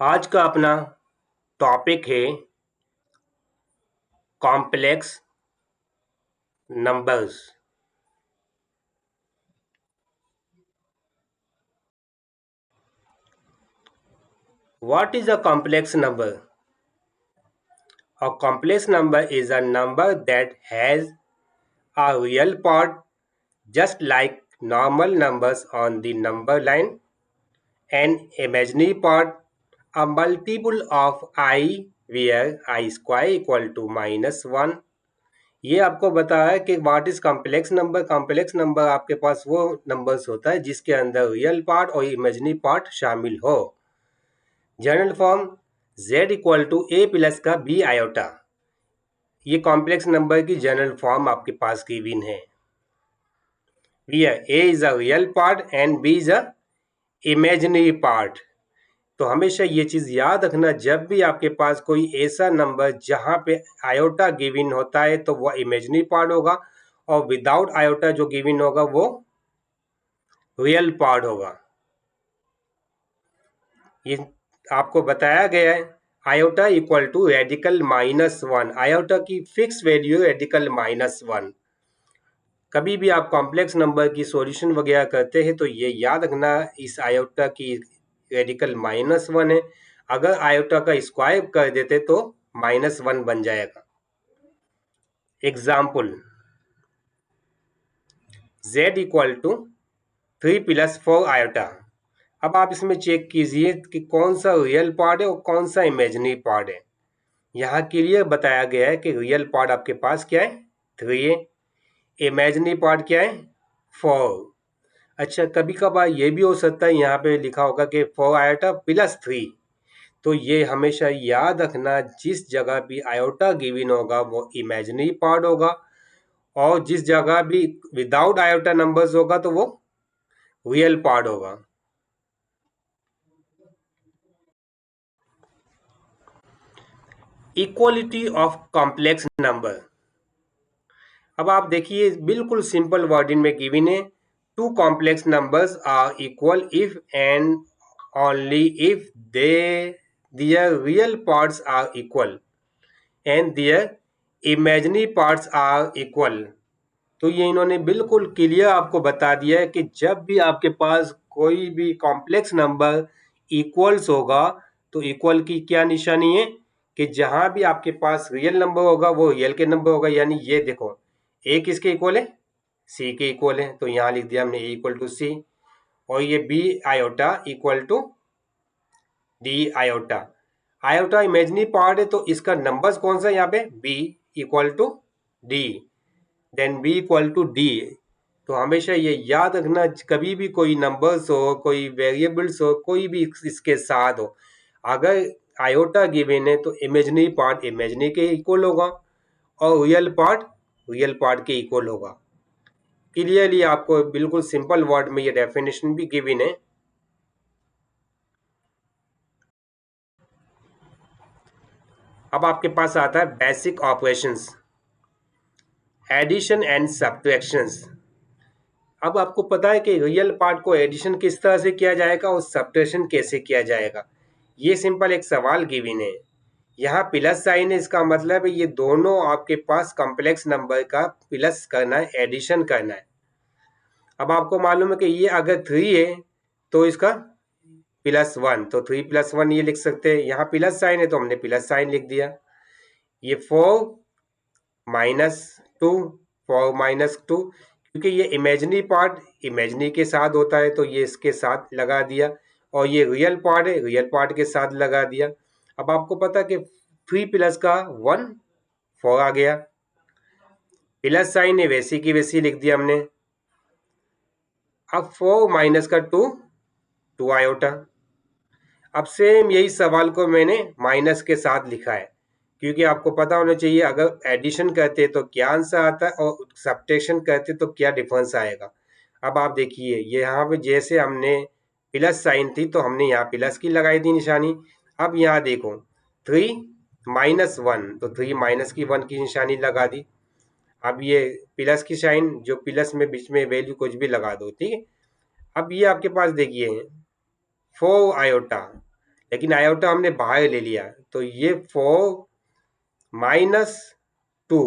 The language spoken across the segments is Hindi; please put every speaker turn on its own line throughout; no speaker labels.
आज का अपना टॉपिक है complex numbers. What is a complex number? A complex number is a number that has a real part just like normal numbers on the number line, an imaginary part, a multiple of I where I square equal to -1। ये आपको बताया है कि what is complex number. Complex number आपके पास वो नंबर्स होता है जिसके अंदर रियल पार्ट और इमेजिनरी पार्ट शामिल हो। General form z equal to A plus का बी आयोटा, ये कॉम्प्लेक्स नंबर की जनरल फॉर्म आपके पास गिवन है। A is a real part and B is a imaginary part. तो हमेशा ये चीज याद रखना, जब भी आपके पास कोई ऐसा नंबर जहां पे आयोटा गिवन होता है तो वो इमेजिनरी पार्ट होगा, और विदाउट आयोटा जो गिवन होगा वो रियल पार्ट होगा। ये आपको बताया गया है iota equal to radical -1। Iota की फिक्स वैल्यू रेडिकल -1। कभी भी आप कॉम्प्लेक्स नंबर की सॉल्यूशन वगैरह करते हैं तो ये याद रखना इस आयोटा की रेडिकल -1 है। अगर आयोटा का स्क्वायर कर देते तो -1 बन जाएगा। Example z equal to 3 + 4 iota. अब आप इसमें चेक कीजिए कि कौन सा रियल पार्ट है और कौन सा इमेजिनरी पार्ट है। यहाँ क्लियर बताया गया है कि रियल पार्ट आपके पास क्या है 3 है, इमेजिनरी पार्ट क्या है 4। अच्छा, कभी कभार ये भी हो सकता है यहाँ पे लिखा होगा कि 4 आयोटा +3। तो ये हमेशा याद रखना, जिस जगह भी आयोटा गिवन होगा वो इमेजिनरी पार्ट होगा, और जिस जगह भी विदाउट आयोटा नंबर्स होगा तो वो रियल पार्ट होगा। Equality of complex number. अब आप देखिए बिल्कुल सिंपल वर्डिंग में गिवन है, two complex numbers are equal if and only if their real parts are equal and their imaginary parts are equal। तो ये इन्होंने बिल्कुल क्लियर आपको बता दिया है कि जब भी आपके पास कोई भी कॉम्प्लेक्स नंबर इक्वल्स होगा तो इक्वल की क्या निशानी है कि जहां भी आपके पास रियल नंबर होगा वो रियल के नंबर होगा। यानी ये देखो ए किसके इक्वल है सी के इक्वल है, तो यहाँ लिख दिया हमने ए इक्वल टू सी, और ये B iota equal to D iota. Iota imaginary part है तो इसका नंबर्स कौन सा है यहाँ पे B equal to D, then B equal to D. तो हमेशा ये याद रखना, कभी भी कोई नंबर्स हो, कोई वेरिएबल्स हो, कोई भी इसके साथ हो, अगर आयोटा गिवन है तो इमेजिनरी पार्ट इमेजिनरी के इक्वल होगा और रियल पार्ट के इक्वल होगा। क्लियरली आपको बिल्कुल सिंपल वर्ड में ये डेफिनेशन भी गिवन है। अब आपके पास आता है basic operations, addition and subtractions. अब आपको पता है कि रियल पार्ट को एडिशन किस तरह से किया जाएगा और सब्ट्रैक्शन कैसे किया जाएगा। ये सिंपल एक सवाल गिवन है, यहाँ प्लस साइन है, इसका मतलब है ये दोनों आपके पास कॉम्प्लेक्स नंबर का प्लस करना है, एडिशन करना है। अब आपको मालूम है कि ये अगर 3 है तो इसका +1, तो 3 + 1 ये लिख सकते हैं। यहाँ प्लस साइन है तो हमने प्लस साइन लिख दिया। ये 4 -2, 4 -2, क्योंकि ये इमेजिनरी पार्ट इमेजिनरी के साथ होता है तो ये इसके साथ लगा दिया, और ये रियल पार्ट है रियल पार्ट के साथ लगा दिया। अब आपको पता कि 3 + का 1 4 आ गया, प्लस साइन है वैसी की वैसी लिख दिया हमने। अब 4 - का 2 2 आयोटा। अब सेम यही सवाल को मैंने माइनस के साथ लिखा है, क्योंकि आपको पता होना चाहिए अगर एडिशन करते तो क्या आंसर आता है और सब्ट्रैक्शन करते तो क्या डिफरेंस आएगा। अब आप देखिए ये यहाँ पे जैसे हमने प्लस साइन थी तो हमने यहाँ प्लस की लगाई थी निशानी। अब यहाँ देखो 3 - 1, तो 3 - की 1 की निशानी लगा दी। अब ये प्लस की साइन, जो प्लस में बीच में वैल्यू कुछ भी लगा दो, ठीक है। अब ये आपके पास देखिए 4 आयोटा, लेकिन आयोटा हमने बाहर ले लिया, तो ये 4 - 2,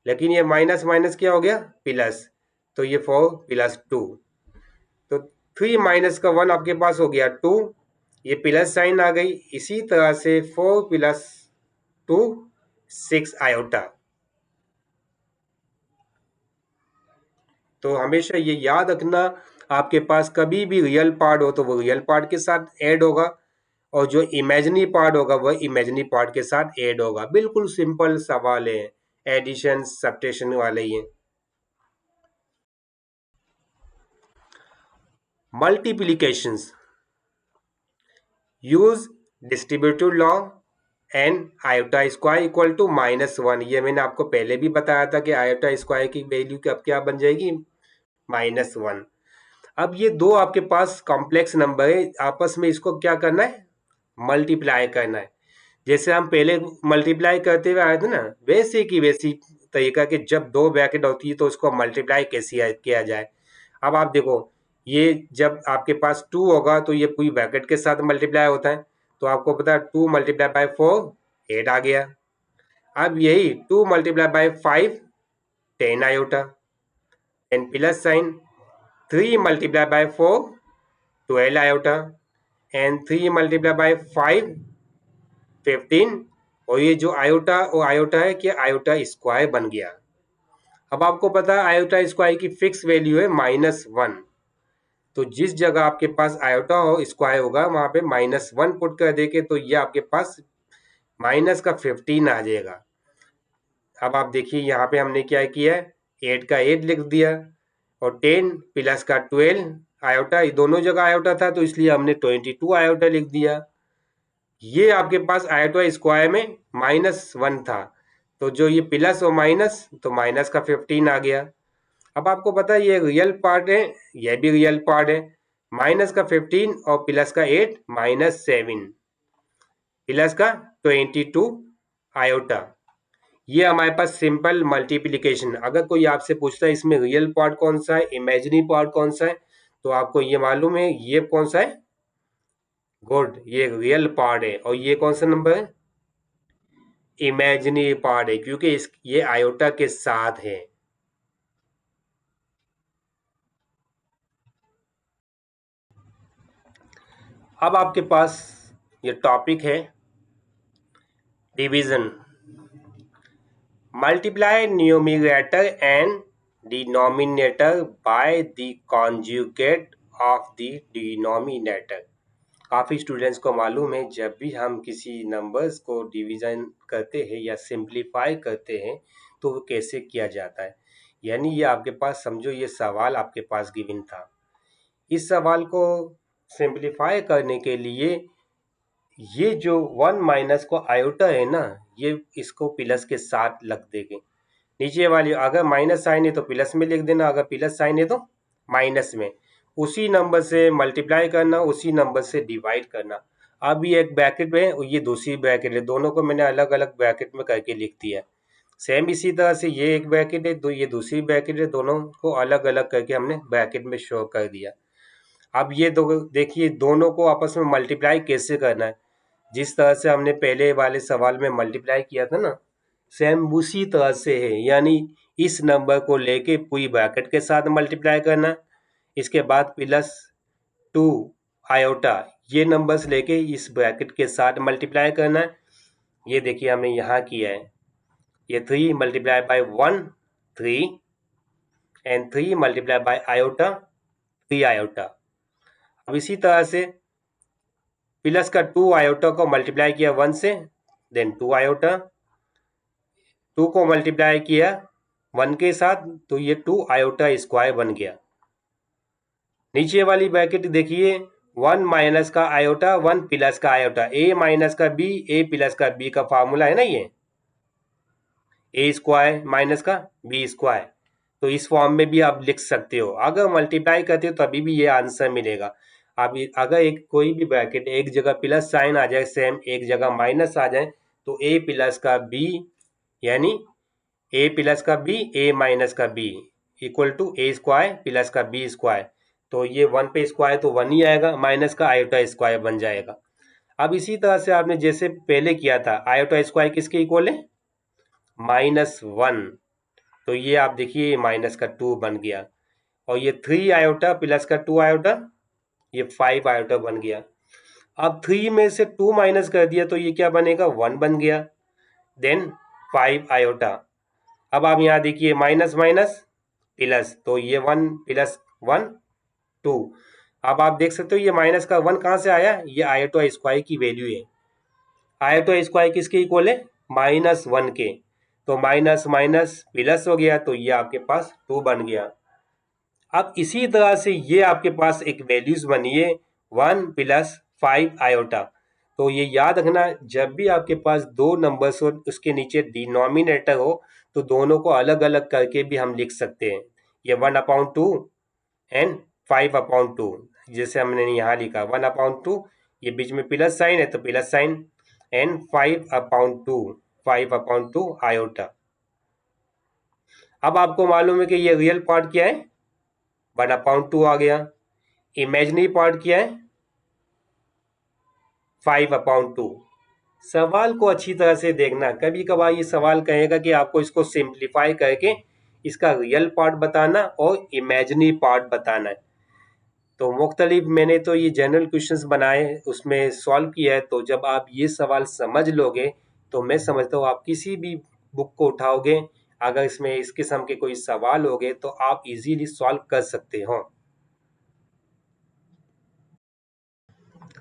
लेकिन ये माइनस माइनस क्या हो गया, प्लस, तो ये 4 + 2, तो 3 - 1 आपके पास हो गया 2, ये प्लस साइन आ गई। इसी तरह से 4 + 2 6 आयोटा। तो हमेशा ये याद रखना, आपके पास कभी भी रियल पार्ट हो तो वो रियल पार्ट के साथ ऐड होगा, और जो इमेजिनरी पार्ट होगा वह इमेजिनरी पार्ट के साथ ऐड होगा। बिल्कुल सिंपल सवाल है, एडिशन सब्ट्रैक्शन वाले ही है। Multiplications use distributive law and iota square equal to -1। ये मैंने आपको पहले भी बताया था कि आयोटा स्क्वायर की वैल्यू अब क्या बन जाएगी, -1। अब ये दो आपके पास कॉम्प्लेक्स नंबर है, आपस में इसको क्या करना है, मल्टीप्लाई करना है। जैसे हम पहले मल्टीप्लाई करते हुए आए थे ना, वैसे की वैसी तरीका कि जब दो ब्रैकेट होती है तो उसको मल्टीप्लाई कैसे किया जाए। अब आप देखो, ये जब आपके पास 2 होगा तो ये पूरी ब्रैकेट के साथ मल्टीप्लाई होता है, तो आपको पता है 2 × 4 8 आ गया। अब यही 2 × 5 10 iota, and plus sign 3 × 4 12 iota, and 3 × 5 15, और ये जो आयोटा वो आयोटा है कि आयोटा स्क्वायर बन गया। अब आपको पता है आयोटा स्क्वायर की फिक्स वैल्यू है -1, तो जिस जगह आपके पास आयोटा हो स्क्वायर होगा वहां पे -1 पुट कर देके तो ये आपके पास माइनस का 15 आ जाएगा। अब आप देखिए यहाँ पे हमने क्या किया है, 8 का 8 लिख दिया, और 10 प्लस का 12 आयोटा, दोनों जगह आयोटा था तो इसलिए हमने 22 आयोटा लिख दिया। ये आपके पास आयोटा स्क्वायर में -1 था, तो जो ये प्लस और माइनस, तो माइनस का 15 आ गया। अब आपको पता है ये रियल पार्ट है, यह भी रियल पार्ट है, माइनस का 15 और प्लस का 8 -7 प्लस का 22 आयोटा। ये हमारे पास सिंपल मल्टीप्लिकेशन। अगर कोई आपसे पूछता है इसमें रियल पार्ट कौन सा है, इमेजिनरी पार्ट कौन सा है, तो आपको ये मालूम है ये कौन सा है, गुड, ये रियल पार्ट है। और ये कौन सा नंबर है, इमेजिनरी पार्ट है, क्योंकि ये आयोटा के साथ है। अब आपके पास ये टॉपिक है division. Multiply numerator and denominator by the conjugate of the denominator. काफ़ी स्टूडेंट्स को मालूम है जब भी हम किसी नंबर्स को डिवीज़न करते हैं या सिंप्लीफाई करते हैं तो वो कैसे किया जाता है। यानी ये आपके पास समझो ये सवाल आपके पास गिवन था, इस सवाल को सिंप्लीफाई करने के लिए ये जो 1 - को आयोटा है ना, ये इसको प्लस के साथ लग देंगे। नीचे वाली अगर माइनस साइन है तो प्लस में लिख देना, अगर प्लस साइन है तो माइनस में। उसी नंबर से मल्टीप्लाई करना, उसी नंबर से डिवाइड करना। अब ये एक ब्रैकेट में और ये दूसरी ब्रैकेट है, दोनों को मैंने अलग अलग ब्रैकेट में करके लिख दिया। सेम इसी तरह से ये एक ब्रैकेट है, ये दूसरी ब्रैकेट है, दोनों को अलग अलग करके हमने ब्रैकेट में शो कर दिया। अब ये दो देखिए, दोनों को आपस में मल्टीप्लाई कैसे करना है, जिस तरह से हमने पहले वाले सवाल में मल्टीप्लाई किया था ना, सेम उसी तरह से है। यानी इस नंबर को लेके पूरी ब्रैकेट के साथ मल्टीप्लाई करना, इसके बाद +2 आयोटा ये नंबर्स लेके इस ब्रैकेट के साथ मल्टीप्लाई करना है। ये देखिए हमने यहाँ किया है, ये 3 × 1 3, एंड 3 × आयोटा 3 आयोटा। अब इसी तरह से प्लस का 2 आयोटा को मल्टीप्लाई किया 1 से, देन 2 आयोटा, 2 को मल्टीप्लाई किया 1 के साथ तो ये 2 आयोटा स्क्वायर बन गया। नीचे वाली ब्रैकेट देखिए, 1 - का आयोटा 1 प्लस का आयोटा, a - का b a प्लस का b का फार्मूला है ना, ये a स्क्वायर माइनस का b स्क्वायर। तो इस फॉर्म में भी आप लिख सकते हो, अगर मल्टीप्लाई करते हो तभी भी ये आंसर मिलेगा। अब अगर एक कोई भी ब्रैकेट एक जगह प्लस साइन आ जाए, सेम एक जगह माइनस आ जाए, तो a प्लस का b यानी a प्लस का b a माइनस का b equal to a square plus का b स्क्वायर। तो ये 1 पे स्क्वायर तो 1 ही आएगा, माइनस का आयोटा स्क्वायर बन जाएगा। अब इसी तरह से आपने जैसे पहले किया था, आयोटा स्क्वायर किसके इक्वल है, -1, तो ये आप देखिए माइनस का 2 बन गया, और ये 3 आयोटा प्लस का 2 आयोटा, ये 5 आयोटा बन गया। अब 3 में से 2 माइनस कर दिया तो ये क्या बनेगा, 1 बन गया। देन 5 आयोटा, अब आप यहाँ देखिए माइनस माइनस प्लस, तो ये 1 प्लस 1 2। अब आप देख सकते हो ये माइनस का 1 कहाँ से आया, ये आयोटा स्क्वायर की वैल्यू है। आयोटा स्क्वायर किसके इक्वल है, -1 के, तो माइनस माइनस प्लस हो गया, तो ये आपके पास 2 बन गया। अब इसी तरह से ये आपके पास एक वैल्यूज बनी है 1 प्लस 5 आयोटा। तो ये याद रखना, जब भी आपके पास दो नंबर्स हो उसके नीचे डिनोमिनेटर हो तो दोनों को अलग अलग करके भी हम लिख सकते हैं। ये 1/2 एंड 5/2, जैसे हमने यहाँ लिखा 1/2, ये बीच में प्लस साइन है तो प्लस साइन, एंड 5/2 आयोटा। अब आपको मालूम है कि ये रियल पार्ट क्या है, 1/2 आ गया, इमेजिनरी पार्ट क्या है, 5/2। सवाल को अच्छी तरह से देखना, कभी कभार ये सवाल कहेगा कि आपको इसको सिंप्लीफाई करके इसका रियल पार्ट बताना और इमेजिनरी पार्ट बताना है। तो मुख्तलिफ मैंने तो ये जनरल क्वेश्चंस बनाए उसमें सॉल्व किया है, तो जब आप ये सवाल समझ लोगे तो मैं समझता हूँ आप किसी भी बुक को उठाओगे, अगर इसमें इस किस्म के कोई सवाल होंगे तो आप इजीली सॉल्व कर सकते हो।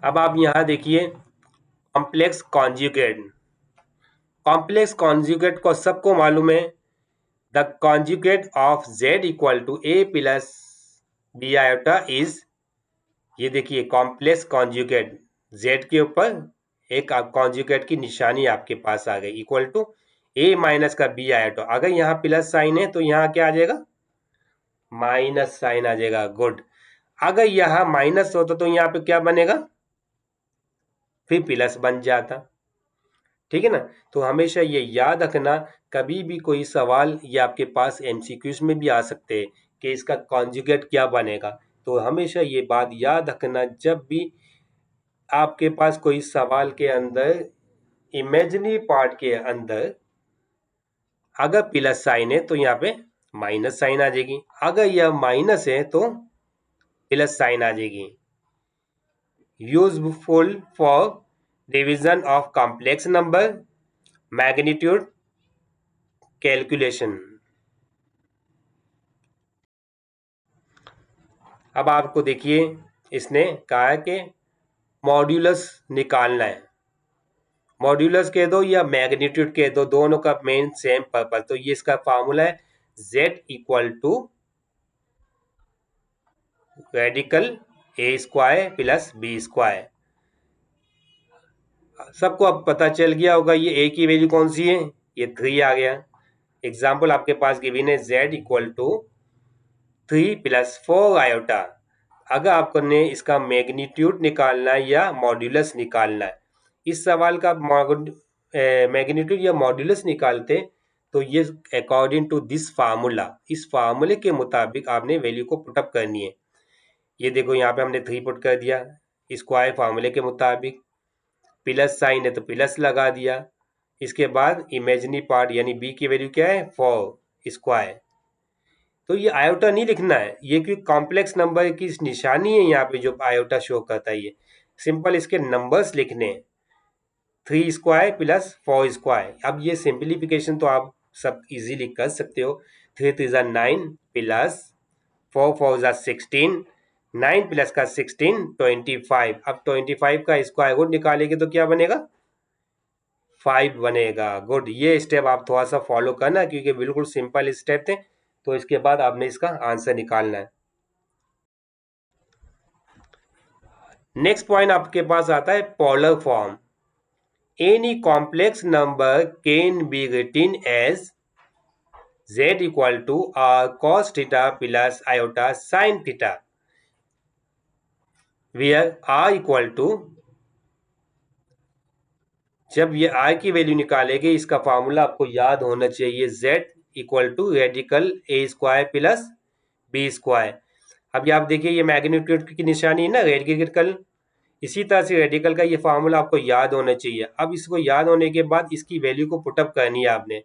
अब आप यहाँ देखिए कॉम्प्लेक्स कॉन्जुगेट। कॉम्प्लेक्स कॉन्जुगेट को सबको मालूम है, the conjugate of z equal to a plus B iota is, ये देखिए कॉम्प्लेक्स कॉन्जुगेट, z के ऊपर एक कॉन्जुगेट की निशानी आपके पास आ गई, इक्वल टू a माइनस का b आयोटा। अगर यहाँ प्लस साइन है तो यहाँ क्या आ जाएगा, माइनस साइन आ जाएगा। गुड। अगर यहाँ माइनस होता तो यहाँ पे क्या बनेगा, फिर प्लस बन जाता। ठीक है ना, तो हमेशा ये याद रखना, कभी भी कोई सवाल ये आपके पास एमसीक्यूज में भी आ सकते हैं कि इसका कॉन्जुगेट क्या बनेगा। तो हमेशा ये बात याद रखना, जब भी आपके पास कोई सवाल के अंदर इमेजिनरी पार्ट के अंदर अगर प्लस साइन है तो यहाँ पे माइनस साइन आ जाएगी, अगर यह माइनस है तो प्लस साइन आ जाएगी। Useful for division of complex number, magnitude calculation. अब आपको देखिए इसने कहा है कि मॉड्यूलस निकालना है, मॉड्यूलस कह दो या मैग्नीट्यूड कह दो, दोनों का मेन सेम पर्पस। तो ये इसका फार्मूला है z equal to radical a square plus b square. सबको अब पता चल गया होगा ये a की वैल्यू कौन सी है, ये 3 आ गया। एग्जाम्पल आपके पास गिवन है z equal to 3 plus 4 iota. अगर आपको ने इसका मैग्नीट्यूड निकालना है या मॉड्यूलस निकालना है, इस सवाल का मैग्नीट्यूड या मॉड्यूलस निकालते तो ये अकॉर्डिंग टू दिस फार्मूला, इस फार्मूले के मुताबिक आपने वैल्यू को पुटअप करनी है। ये देखो यहाँ पे हमने 3 पुट कर दिया स्क्वायर फार्मूले के मुताबिक, प्लस साइन है तो प्लस लगा दिया, इसके बाद इमेजिनरी पार्ट यानी b की वैल्यू क्या है 4 स्क्वायर। तो ये आयोटा नहीं लिखना है, ये क्योंकि कॉम्प्लेक्स नंबर की निशानी है यहाँ पे जो आयोटा शो करता है, ये सिंपल इसके नंबर्स लिखने हैं 3 स्क्वायर प्लस 4 स्क्वायर। अब ये सिंप्लीफिकेशन तो आप सब इजीली कर सकते हो, 3 3 ज़ा 9 प्लस 4 4 ज़ा 16, 9 प्लस का 16 25। अब 25 का स्क्वायर रूट निकालेंगे तो क्या बनेगा, 5 बनेगा। गुड, ये स्टेप आप थोड़ा सा फॉलो करना क्योंकि बिल्कुल सिंपल स्टेप थे। तो इसके बाद आपने इसका आंसर निकालना है। नेक्स्ट पॉइंट आपके पास आता है polar form. Any complex number can be written as z equal to r cos theta plus iota sin theta, where r equal to, जब ये r की वैल्यू निकालेंगे इसका फॉर्मूला आपको याद होना चाहिए, z equal to radical a square plus b square. अब ये आप देखिए ये मैग्नीट्यूड की निशानी है ना रेडिकल, इसी तरह से रेडिकल का ये फार्मूला आपको याद होना चाहिए। अब इसको याद होने के बाद इसकी वैल्यू को पुटअप करनी है आपने।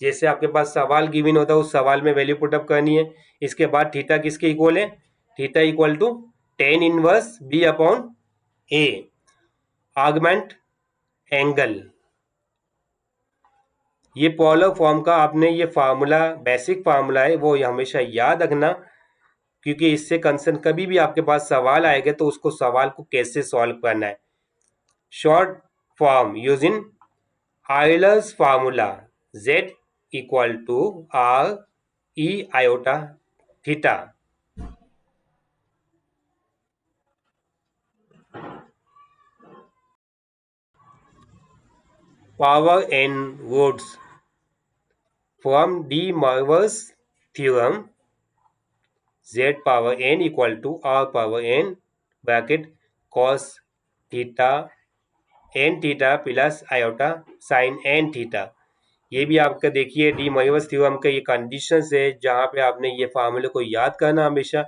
जैसे आपके पास सवाल गिवन होता है उस सवाल में वैल्यू पुटअप करनी है। इसके बाद थीटा किसके इक्वल है? Theta equal to tan inverse B upon A, argument angle. ये पॉलर फॉर्म का आपने ये फार्मूला, बेसिक फार्मूला है, वो हमेशा याद रखना, क्योंकि इससे कंसर्न कभी भी आपके पास सवाल आएगा तो उसको सवाल को कैसे सॉल्व करना है। Short form using Euler's formula, z equal to r e iota theta. Power n words from de Moivre's theorem, z power n equal to r power n bracket cos theta n theta plus iota sine n theta. ये भी आपका देखिए डी मोइवर्स थ्योरम का ये कंडीशन है जहाँ पे आपने ये फार्मूले को याद करना हमेशा।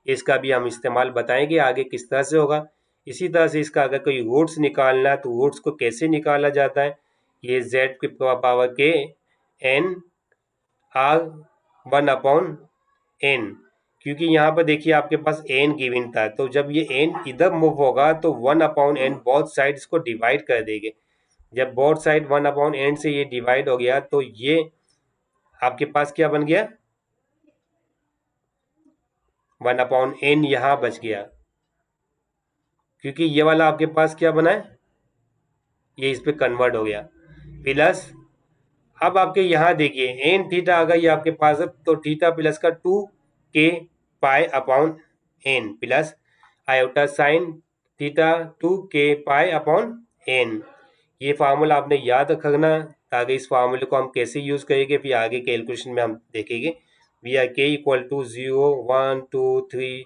इसका भी हम इस्तेमाल बताएंगे आगे किस तरह से होगा। इसी तरह से इसका अगर कोई रूट्स निकालना है तो रूट्स को कैसे निकाला जाता है, ये z की पावर के n are one upon n, क्योंकि यहाँ पर देखिए आपके पास n गिवन था, तो जब ये n इधर मूव होगा तो one upon n both sides को डिवाइड कर देंगे। जब both side one upon n से ये डिवाइड हो गया तो ये आपके पास क्या बन गया? वन अपॉन n यहाँ बच गया, क्योंकि ये वाला आपके पास क्या बना है, ये इस पे कन्वर्ट हो गया। प्लस अब आपके यहाँ देखिए एन थीटा आ गई आपके पास, तो थीटा प्लस का 2 k pi upon n plus iota sine theta 2 k pi upon n। ये फार्मूला आपने याद रखना, ताकि इस फार्मूले को हम कैसे यूज करेंगे फिर आगे कैलकुलेशन में हम देखेंगे। वी आर के इक्वल टू 0 1 2 3,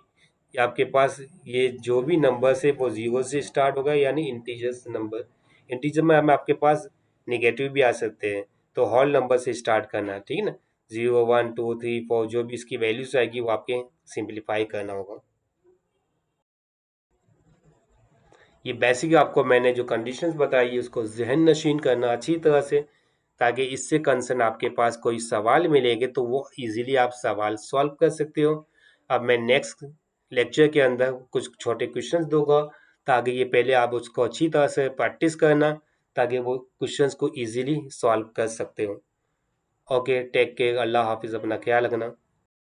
आपके पास ये जो भी नंबर्स है वो 0 से स्टार्ट होगा, यानी इंटीजर्स नंबर। इंटीजर में हम आपके पास निगेटिव भी आ सकते हैं, तो होल नंबर से स्टार्ट करना है, ठीक है ना। 0 1 2 3 4 जो भी इसकी वैल्यूज आएगी वो आपके सिंप्लीफाई करना होगा। ये बेसिक आपको मैंने जो कंडीशंस बताई उसको जहन नशीन करना अच्छी तरह से, ताकि इससे कंसर्न आपके पास कोई सवाल मिलेंगे तो वो इजीली आप सवाल सॉल्व कर सकते हो। अब मैं नेक्स्ट लेक्चर के अंदर कुछ छोटे क्वेश्चंस दूंगा, ताकि ये पहले आप उसको अच्छी तरह से प्रैक्टिस करना, ताकि वो क्वेश्चंस को इजीली सॉल्व कर सकते हो। ओके, टेक केयर, अल्लाह हाफिज़, अपना ख्याल रखना।